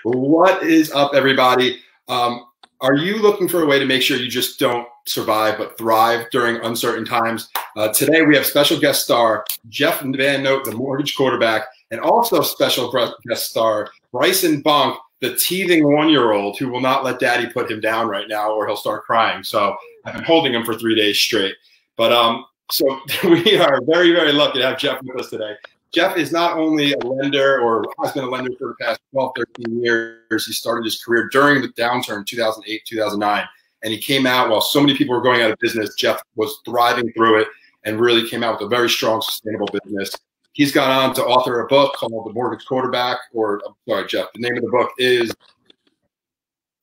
What is up, everybody? Are you looking for a way to make sure you just don't survive but thrive during uncertain times? Today we have special guest star Jeff VanNote, the mortgage quarterback, and also special guest star Bryson Bunk, the teething 1-year-old who will not let daddy put him down right now or he'll start crying. So I've been holding him for 3 days straight. But so we are very, very lucky to have Jeff with us today. Jeff is not only a lender or has been a lender for the past 12, 13 years. He started his career during the downturn, 2008, 2009. And he came out while so many people were going out of business. Jeff was thriving through it and really came out with a very strong, sustainable business. He's gone on to author a book called The Mortgage Quarterback, or I'm sorry, Jeff, the name of the book is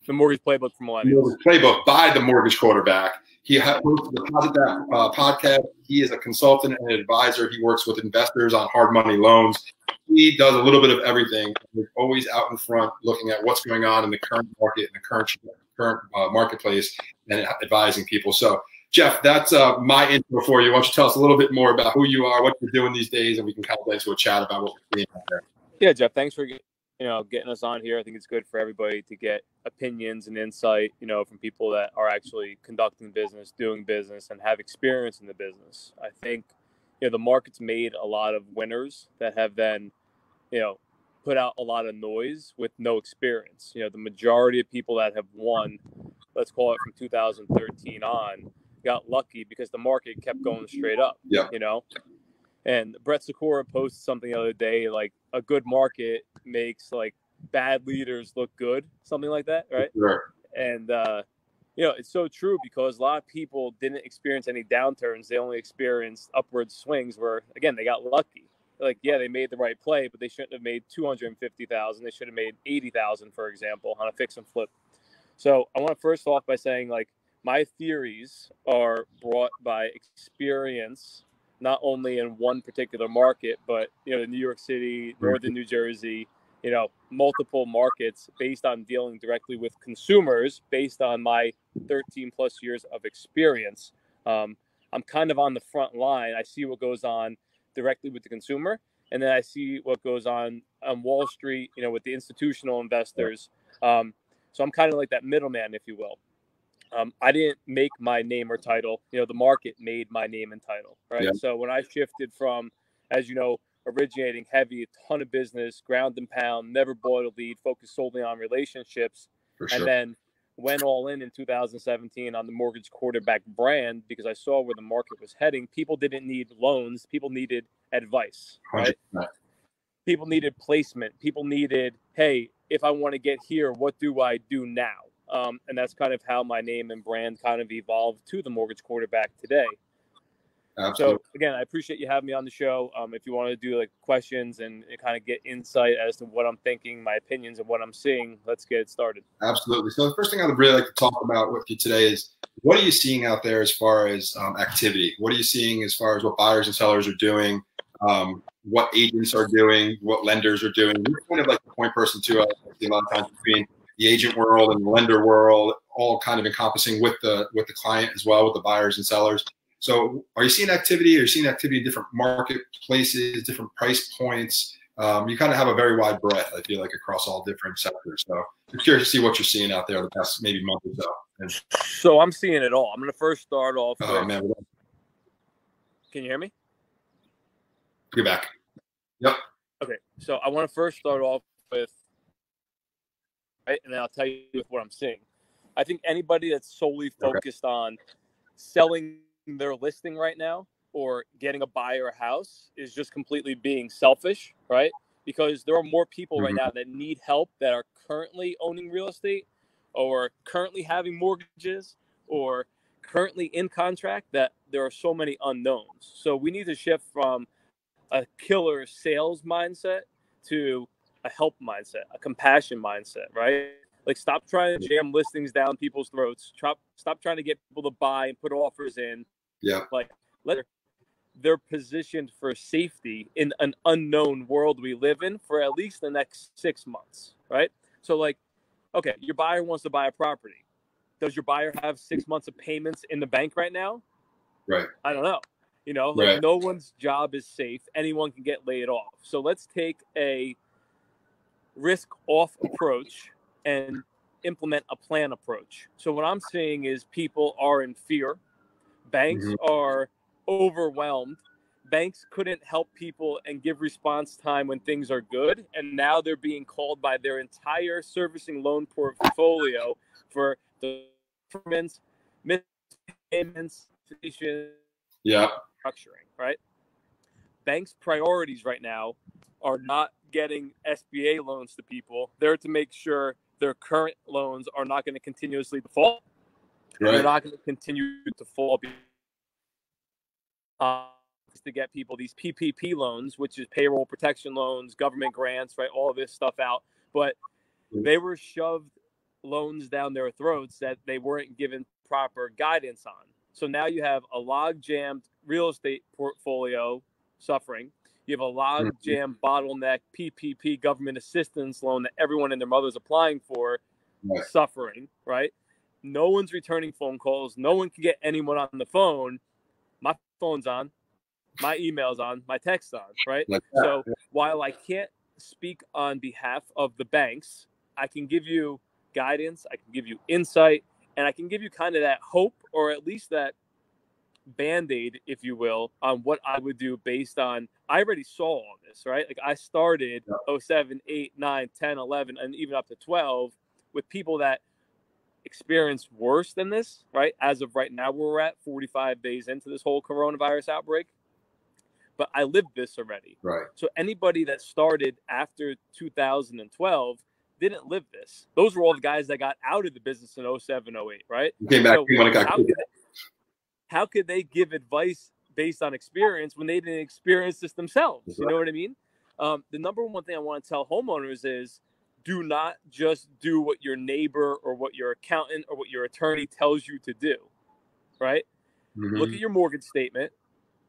The Mortgage Playbook for Millennials. The Mortgage Playbook by the Mortgage Quarterback. He hosts the Deposit That podcast. He is a consultant and an advisor. He works with investors on hard money loans. He does a little bit of everything. He's always out in front looking at what's going on in the current market, in the current marketplace, and advising people. So, Jeff, that's my intro for you. Why don't you tell us a little bit more about who you are, what you're doing these days, and we can kind of get into a chat about what we're seeing out there. Yeah, Jeff, thanks for getting us on here. I think it's good for everybody to get opinions and insight, from people that are actually conducting business, doing business, and have experience in the business. I think, the market's made a lot of winners that have then, put out a lot of noise with no experience. The majority of people that have won, let's call it from 2013 on, got lucky because the market kept going straight up. Yeah. And Brett Sikora posted something the other day, like a good market makes like bad leaders look good, something like that, right? Sure. And it's so true because a lot of people didn't experience any downturns; they only experienced upward swings where, again, they got lucky. Like, yeah, they made the right play, but they shouldn't have made 250,000. They should have made 80,000, for example, on a fix and flip. So I want to first off by saying, like, my theories are brought by experience, not only in one particular market, but, New York City, Northern New Jersey, multiple markets based on dealing directly with consumers based on my 13 plus years of experience. I'm kind of on the front line. I see what goes on directly with the consumer, and then I see what goes on Wall Street, with the institutional investors. So I'm kind of like that middleman, if you will. I didn't make my name or title. The market made my name and title, right? Yeah. So when I shifted from, as you know, originating heavy, a ton of business, ground and pound, never bought a lead, focused solely on relationships, and then went all in 2017 on the Mortgage Quarterback brand because I saw where the market was heading. People didn't need loans. People needed advice, right? 100%. People needed placement. People needed, hey, if I want to get here, what do I do now? And that's kind of how my name and brand kind of evolved to the Mortgage Quarterback today. Absolutely. So again, I appreciate you having me on the show. If you want to do like questions and kind of get insight as to what I'm thinking, my opinions, and what I'm seeing, let's get it started. Absolutely. So the first thing I would really like to talk about with you today is what are you seeing out there as far as activity? What are you seeing as far as what buyers and sellers are doing? What agents are doing? What lenders are doing? You're kind of like the point person too. I see a lot of times between the agent world and the lender world, all kind of encompassing with the client as well, with the buyers and sellers. So are you seeing activity? Are you seeing activity in different marketplaces, different price points? You kind of have a very wide breadth, I feel like, across all different sectors. So I'm curious to see what you're seeing out there the past maybe month or so. So I'm seeing it all. I'm going to first start off with, man. Can you hear me? Get back. Yep. Okay. So I want to first start off with, right, and then I'll tell you what I'm seeing. I think anybody that's solely focused on selling their listing right now or getting a buyer a house is just completely being selfish, right? Because there are more people right now that need help that are currently owning real estate or currently having mortgages or currently in contract that there are so many unknowns. So we need to shift from a killer sales mindset to a help mindset, a compassion mindset, right? Like, stop trying to jam listings down people's throats. Stop trying to get people to buy and put offers in. Yeah. Like, they're positioned for safety in an unknown world we live in for at least the next 6 months, right? So, like, okay, your buyer wants to buy a property. Does your buyer have 6 months of payments in the bank right now? Right. I don't know. No one's job is safe. Anyone can get laid off. So let's take a risk-off approach and implement a plan approach. So what I'm seeing is people are in fear. Banks are overwhelmed. Banks couldn't help people and give response time when things are good. And now they're being called by their entire servicing loan portfolio for the performance, mispayments, structuring, right? Banks' priorities right now are not getting SBA loans to people. They're to make sure their current loans are not going to continuously default. Right. They're not going to continue to fall. To get people these PPP loans, which is payroll protection loans, government grants, right? All of this stuff out. But they were shoved loans down their throats that they weren't given proper guidance on. So now you have a log-jammed real estate portfolio suffering. You have a log-jammed bottleneck PPP government assistance loan that everyone and their mother's applying for, suffering, right? No one's returning phone calls. No one can get anyone on the phone. My phone's on. My email's on. My text's on, right? So while I can't speak on behalf of the banks, I can give you guidance. I can give you insight. And I can give you kind of that hope, or at least that Band-Aid, if you will, on what I would do based on, I already saw all this, right? Like I started 07, 8, 9, 10, 11, and even up to 12 with people that experienced worse than this, right? As of right now, we're at 45 days into this whole coronavirus outbreak. But I lived this already. Right. So anybody that started after 2012 didn't live this. Those were all the guys that got out of the business in 07, 08, right? Came back so when it got how could they give advice based on experience when they didn't experience this themselves? You know what I mean? The number one thing I want to tell homeowners is do not just do what your neighbor or what your accountant or what your attorney tells you to do, right? Look at your mortgage statement.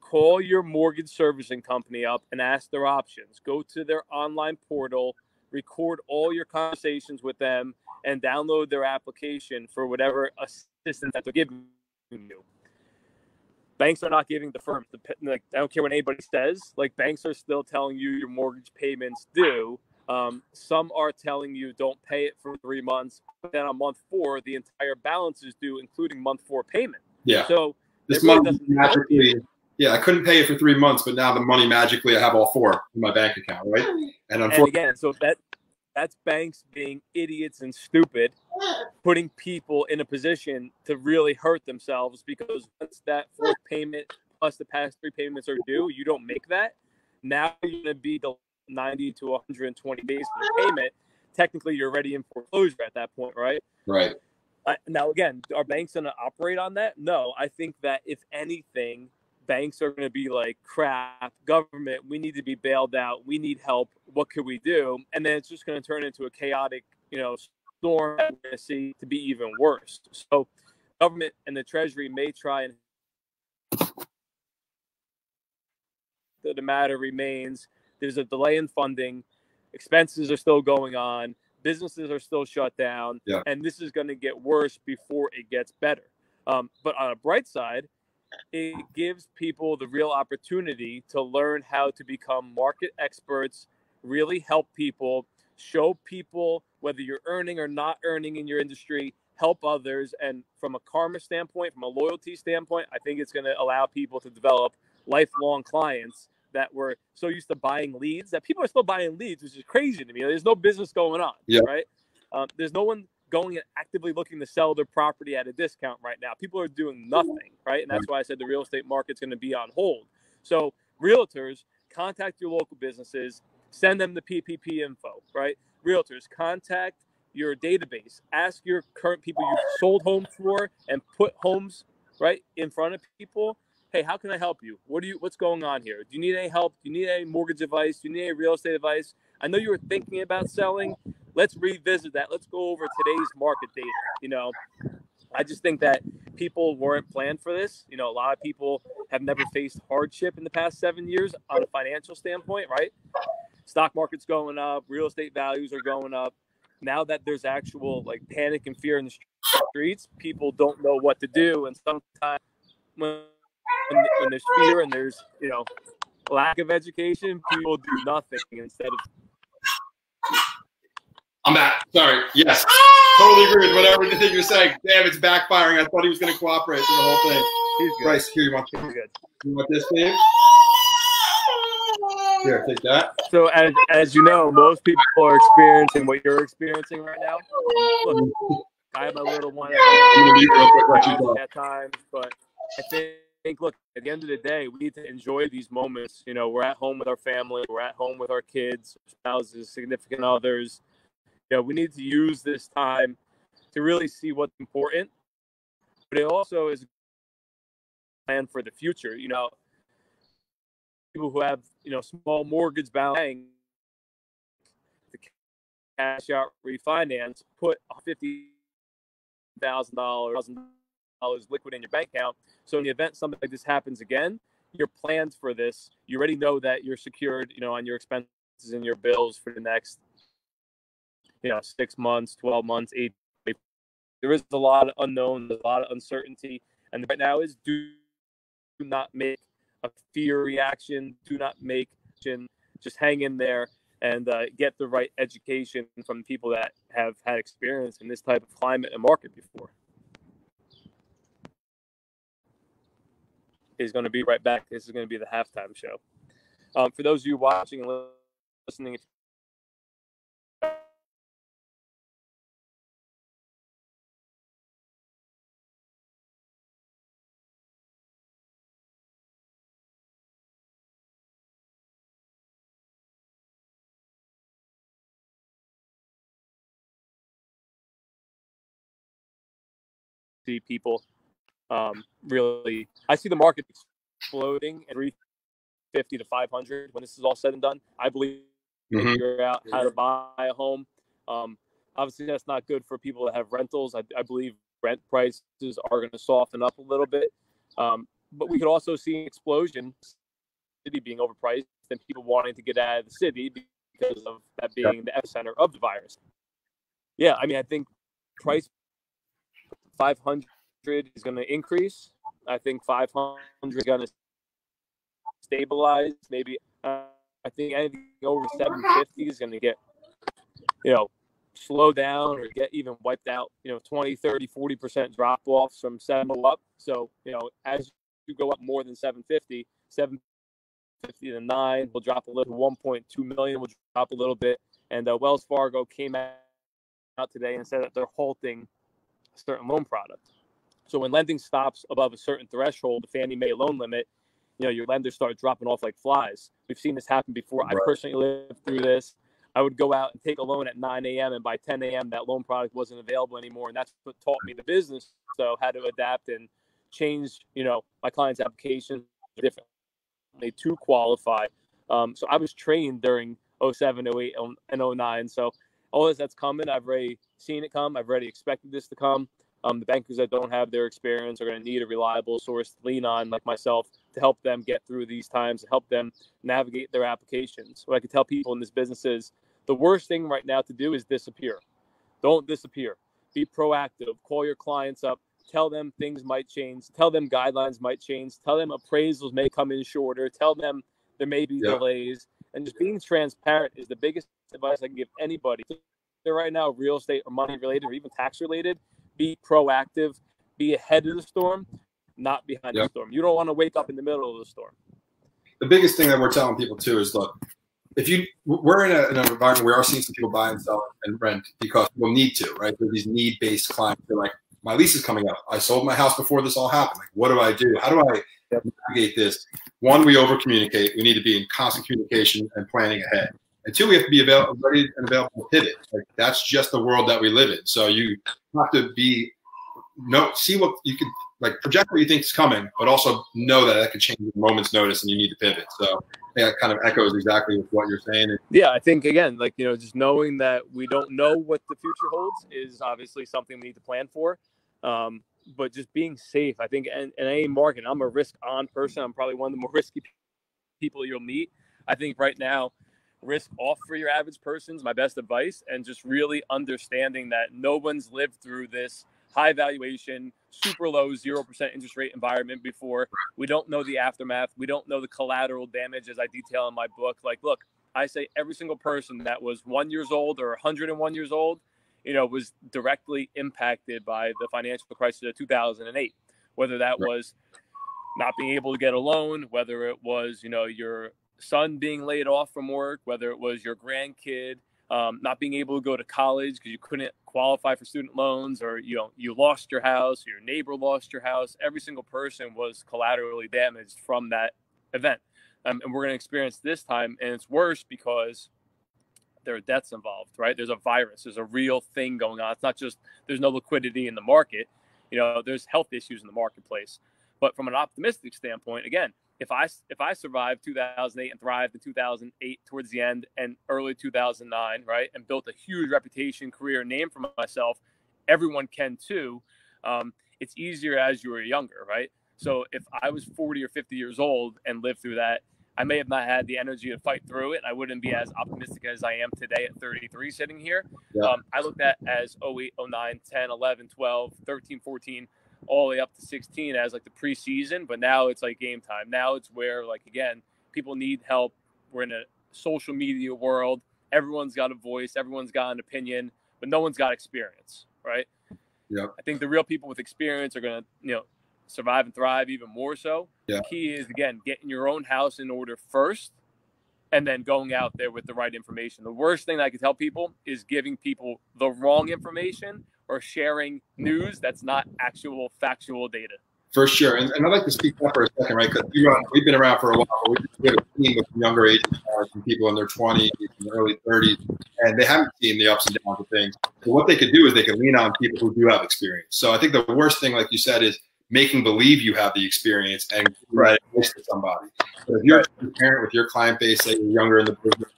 Call your mortgage servicing company up and ask their options. Go to their online portal, record all your conversations with them, and download their application for whatever assistance that they're giving you. Banks are not giving the firms. Like, I don't care what anybody says. Like, banks are still telling you your mortgage payments due. Some are telling you don't pay it for 3 months, but then on month 4, the entire balance is due, including month 4 payment. Yeah. So this money magically. Yeah, I couldn't pay it for 3 months, but now the money magically, I have all 4 in my bank account, right? And again, so that's banks being idiots and stupid, putting people in a position to really hurt themselves, because once that 4th payment plus the past 3 payments are due, you don't make that. Now you're going to be the 90 to 120 days for the payment. Technically, you're already in foreclosure at that point, right? Right. Now, again, are banks going to operate on that? No. I think that if anything, banks are going to be like, crap, government, we need to be bailed out. We need help. What could we do? And then it's just going to turn into a chaotic, storm that we're going to see to be even worse. So government and the Treasury may try, and the matter remains. There's a delay in funding. Expenses are still going on. Businesses are still shut down. Yeah. And this is going to get worse before it gets better. But on a bright side, it gives people the real opportunity to learn how to become market experts, really help people, show people whether you're earning or not earning in your industry, help others. And from a karma standpoint, from a loyalty standpoint, I think it's going to allow people to develop lifelong clients that were so used to buying leads that people are still buying leads, which is crazy to me. There's no business going on, right? There's no one going and actively looking to sell their property at a discount right now. People are doing nothing, right? And that's why I said the real estate market's going to be on hold. So realtors, contact your local businesses, send them the PPP info, right? Realtors, contact your database, ask your current people you've sold homes for and put homes right in front of people. Hey, how can I help you? What's going on here? Do you need any help? Do you need any mortgage advice? Do you need any real estate advice? I know you were thinking about selling. Let's revisit that. Let's go over today's market data. I just think that people weren't planned for this. A lot of people have never faced hardship in the past 7 years on a financial standpoint, right? Stock market's going up. Real estate values are going up. Now that there's actual panic and fear in the streets, people don't know what to do. And sometimes when there's fear and there's, lack of education, people do nothing instead of. I'm back. Sorry. Yes. Totally agree with whatever you think you're saying. Damn, it's backfiring. I thought he was going to cooperate through the whole thing. He's good. Bryce, here, you want this, babe? Here, take that. So as you know, most people are experiencing what you're experiencing right now. Look, I have my little one at times, but I think, look, at the end of the day, we need to enjoy these moments. You know, we're at home with our family, we're at home with our kids, spouses, significant others. You know, we need to use this time to really see what's important, but it also is a plan for the future. You know, people who have, you know, small mortgage balance, the cash out refinance, put $50,000 liquid in your bank account. So in the event something like this happens again, you're planned for this. You already know that you're secured, you know, on your expenses and your bills for the next, you know, 6 months, 12 months, 8. There is a lot of unknown, there's a lot of uncertainty. And right now is do not make a fear reaction. Do not make, just hang in there and get the right education from people that have had experience in this type of climate and market before. Is going to be right back. This is going to be the halftime show. For those of you watching and listening, see people really, I see the market exploding at 350 to 500 when this is all said and done. I believe figure out how to buy a home. Obviously, that's not good for people that have rentals. I believe rent prices are going to soften up a little bit. But we could also see an explosion, city being overpriced and people wanting to get out of the city because of that being the epicenter of the virus. Yeah, I mean, I think price 500 is going to increase. I think 500 is going to stabilize. Maybe I think anything over 750 is going to get, you know, slow down or get even wiped out. You know, 20, 30, 40% drop offs from 7 up. So, you know, as you go up more than 750 to 9 will drop a little. 1.2 million will drop a little bit. And Wells Fargo came out today and said that they're halting a certain loan product. So when lending stops above a certain threshold, the Fannie Mae loan limit, you know, your lenders start dropping off like flies. We've seen this happen before. Right. I personally lived through this. I would go out and take a loan at 9 a.m. and by 10 a.m. that loan product wasn't available anymore. And that's what taught me the business. So how to adapt and change, you know, my clients' applications differently to qualify. So I was trained during 07, 08, and 09. So all this that's coming, I've already seen it come. I've already expected this to come. The bankers that don't have their experience are going to need a reliable source to lean on, like myself, to help them get through these times, to help them navigate their applications. What I can tell people in this business is the worst thing right now to do is disappear. Don't disappear. Be proactive. Call your clients up. Tell them things might change. Tell them guidelines might change. Tell them appraisals may come in shorter. Tell them there may be delays. And just being transparent is the biggest advice I can give anybody. Right now, real estate or money related or even tax related, be proactive, be ahead of the storm, not behind the storm. You don't want to wake up in the middle of the storm. The biggest thing that we're telling people too is, look, we're in an environment where we are seeing some people buy and sell and rent because we'll need to, right? There's these need-based clients. They're like, my lease is coming up. I sold my house before this all happened. Like, what do I do? How do I navigate this? One, we over-communicate. We need to be in constant communication and planning ahead. And two, we have to be ready and available to pivot. Like, that's just the world that we live in. So you have to see what you can, like, project what you think is coming, but also know that could change at a moment's notice and you need to pivot. So yeah, it kind of echoes exactly with what you're saying. Yeah, I think, again, like, you know, just knowing that we don't know what the future holds is obviously something we need to plan for. But just being safe, I think, in any market, I'm a risk-on person. I'm probably one of the more risky people you'll meet. I think right now, risk off for your average person is my best advice, and just really understanding that no one's lived through this high valuation, super low 0% interest rate environment before. We don't know the aftermath. We don't know the collateral damage, as I detail in my book. Like, look, I say every single person that was 1 year old or 101 years old, was directly impacted by the financial crisis of 2008, whether that was not being able to get a loan, whether it was, your son being laid off from work, whether it was your grandkid not being able to go to college because you couldn't qualify for student loans, or you lost your house, your neighbor lost your house. Every single person was collaterally damaged from that event, and we're going to experience this time, and it's worse because there are deaths involved, right? There's a virus, there's a real thing going on. It's not just there's no liquidity in the market, there's health issues in the marketplace. But from an optimistic standpoint, again, if I survived 2008 and thrived in 2008 towards the end and early 2009, right, and built a huge reputation, career, name for myself, everyone can too. It's easier as you were younger, right? So if I was 40 or 50 years old and lived through that, I may have not had the energy to fight through it. I wouldn't be as optimistic as I am today at 33 sitting here. Yeah. I looked at as 08, 09, 10, 11, 12, 13, 14, all the way up to 16 as like the preseason, but now it's like game time. Now it's where, like, again, people need help. We're in a social media world. Everyone's got a voice. Everyone's got an opinion, but no one's got experience, right? Yeah. I think the real people with experience are going to, survive and thrive even more so. Yeah. The key is, again, getting your own house in order first and then going out there with the right information. The worst thing that I can tell people is giving people the wrong information or sharing news that's not actual factual data. For sure. And I'd like to speak up for a second, right? Because we've been around for a while. We have a team with younger age and people in their 20s and early 30s, and they haven't seen the ups and downs of things. So what they could do is they could lean on people who do have experience. So I think the worst thing, like you said, is making believe you have the experience and advice to somebody. So if you're a parent with your client base, say you're younger in the business,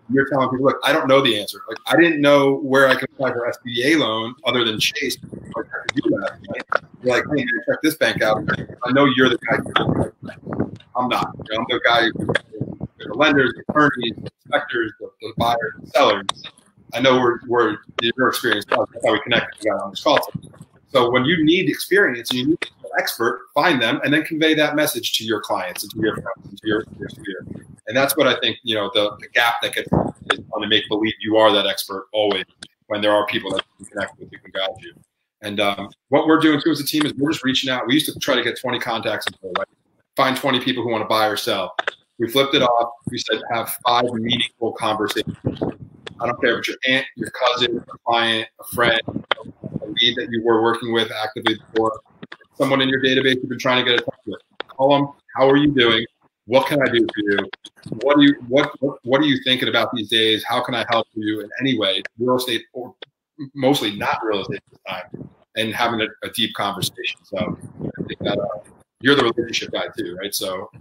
you're telling people, look, I don't know the answer. Like, I didn't know where I could apply for SBA loan other than Chase. Like, I could do that. Right? You're like, hey, check this bank out. I know you're the guy. I'm not. I'm the guy who's the lenders, the attorneys, the inspectors, the buyers, the sellers. I know where your experience is. That's how we connect. We got on this call. So when you need experience and you need an expert, find them and then convey that message to your clients and to your friends and to your sphere. And that's what I think, the gap that gets is on to make believe you are that expert always when there are people that you can connect with, who can guide you. And what we're doing too as a team is we're just reaching out. We used to try to get 20 contacts, right? Find 20 people who want to buy or sell. We flipped it off. We said have 5 meaningful conversations. I don't care if it's your aunt, your cousin, a client, a friend, a lead that you were working with actively before, someone in your database you've been trying to get in touch with. Call them. How are you doing? What can I do for you? What are you thinking about these days? How can I help you in any way? Real estate, or mostly not real estate this time, and having a deep conversation. So I think that you're the relationship guy too, right? So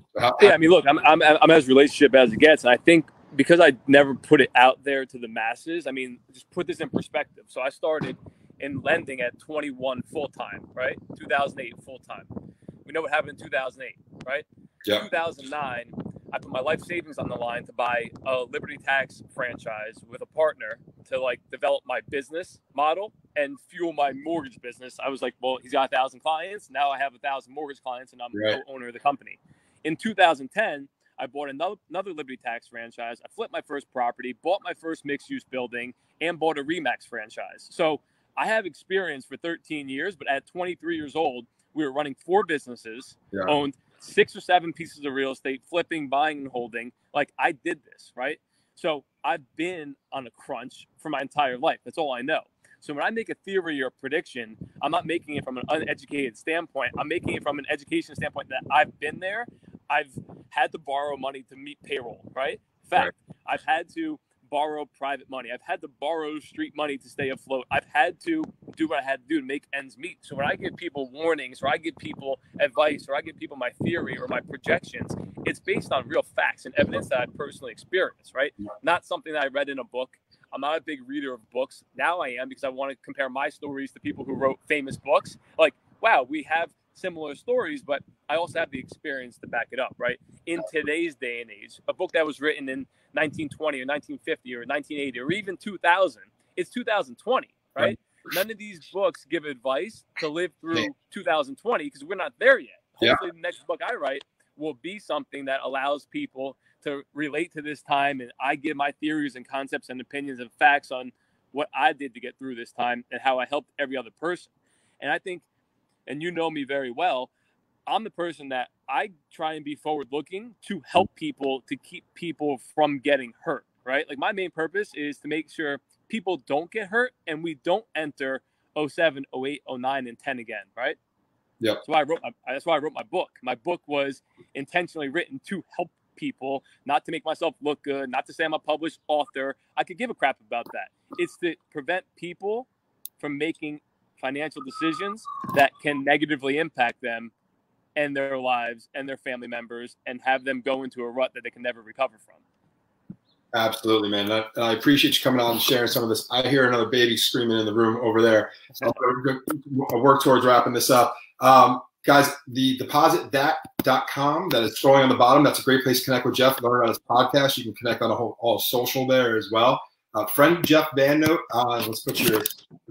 yeah, I mean, look, I'm as relationship as it gets, and I think because I never put it out there to the masses. I mean, just put this in perspective. So I started in lending at 21 full time, right? 2008 full time. We know what happened in 2008, right? Yeah. 2009, I put my life savings on the line to buy a Liberty Tax franchise with a partner to develop my business model and fuel my mortgage business. I was like, well, he's got 1,000 clients. Now I have 1,000 mortgage clients and I'm the owner of the company. In 2010, I bought another Liberty Tax franchise. I flipped my first property, bought my first mixed-use building, and bought a Remax franchise. So I have experience for 13 years, but at 23 years old, we were running 4 businesses, owned 6 or 7 pieces of real estate, flipping, buying, and holding. I did this, right? So I've been on a crunch for my entire life. That's all I know. So when I make a theory or a prediction, I'm not making it from an uneducated standpoint. I'm making it from an education standpoint that I've been there. I've had to borrow money to meet payroll, right? In fact, I've had to borrow private money. I've had to borrow street money to stay afloat. I've had to do what I had to do to make ends meet. So when I give people warnings or I give people advice or I give people my theory or my projections, it's based on real facts and evidence that I personally experienced, right? Not something that I read in a book. I'm not a big reader of books. Now I am, because I want to compare my stories to people who wrote famous books. Wow, we have similar stories, but I also have the experience to back it up, right? In today's day and age, a book that was written in 1920 or 1950 or 1980 or even 2000, it's 2020, right? None of these books give advice to live through 2020 because we're not there yet. Hopefully the next book I write will be something that allows people to relate to this time, and I give my theories and concepts and opinions and facts on what I did to get through this time and how I helped every other person. And I think, and you know me very well, I'm the person that I try and be forward looking to help people, to keep people from getting hurt, right? Like my main purpose is to make sure people don't get hurt and we don't enter 07, 08, 09, and 10 again, right? Yep. So that's why I wrote my book. My book was intentionally written to help people, not to make myself look good, not to say I'm a published author. I could give a crap about that. It's to prevent people from making financial decisions that can negatively impact them and their lives and their family members and have them go into a rut that they can never recover from. Absolutely, man. I appreciate you coming on and sharing some of this. I hear another baby screaming in the room over there. So I'll work towards wrapping this up. Guys, the depositdat.com that is scrolling on the bottom, that's a great place to connect with Jeff, learn about his podcast. You can connect on all social there as well. Friend Jeff VanNote, let's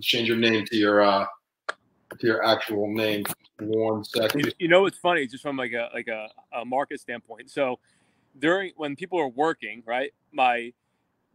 change your name to your actual name. 1 second. You know, it's funny, just from like a market standpoint. So when people are working, right, my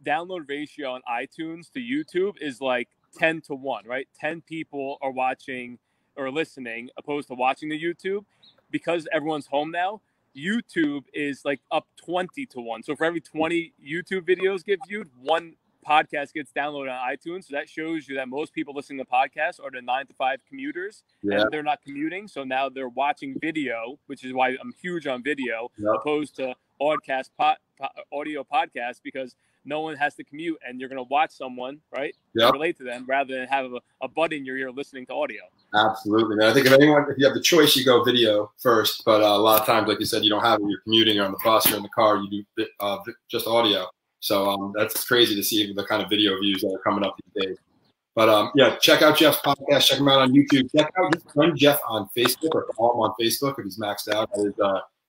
download ratio on iTunes to YouTube is like 10 to 1, right? 10 people are watching or listening opposed to watching the YouTube. Because everyone's home now, YouTube is like up 20 to 1. So for every 20 YouTube videos get viewed, one podcast gets downloaded on iTunes. So that shows you that most people listening to podcasts are the 9 to 5 commuters, and they're not commuting. So now they're watching video, which is why I'm huge on video, opposed to audio podcasts, because no one has to commute and you're going to watch someone, right? Relate to them rather than have a bud in your ear listening to audio. Absolutely, man. I think if you have the choice, you go video first. But a lot of times, like you said, you don't have it. You're commuting or on the bus or in the car. You do just audio. So that's crazy to see the kind of video views that are coming up these days. But yeah, check out Jeff's podcast. Check him out on YouTube. Check out his friend Jeff on Facebook, or follow him on Facebook if he's maxed out. That is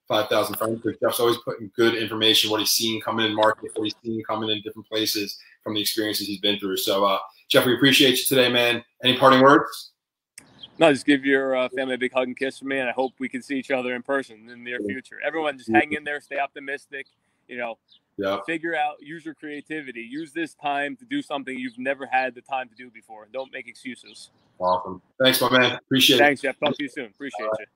5,000 friends. Because Jeff's always putting good information, what he's seen coming in market, what he's seen coming in different places from the experiences he's been through. So Jeff, we appreciate you today, man. Any parting words? No, just give your family a big hug and kiss from me, and I hope we can see each other in person in the near future. Everyone just hang in there, stay optimistic, figure out, use your creativity, use this time to do something you've never had the time to do before. Don't make excuses. Awesome. Thanks, my man. Appreciate it. Thanks, Jeff. Talk to you soon. Appreciate you.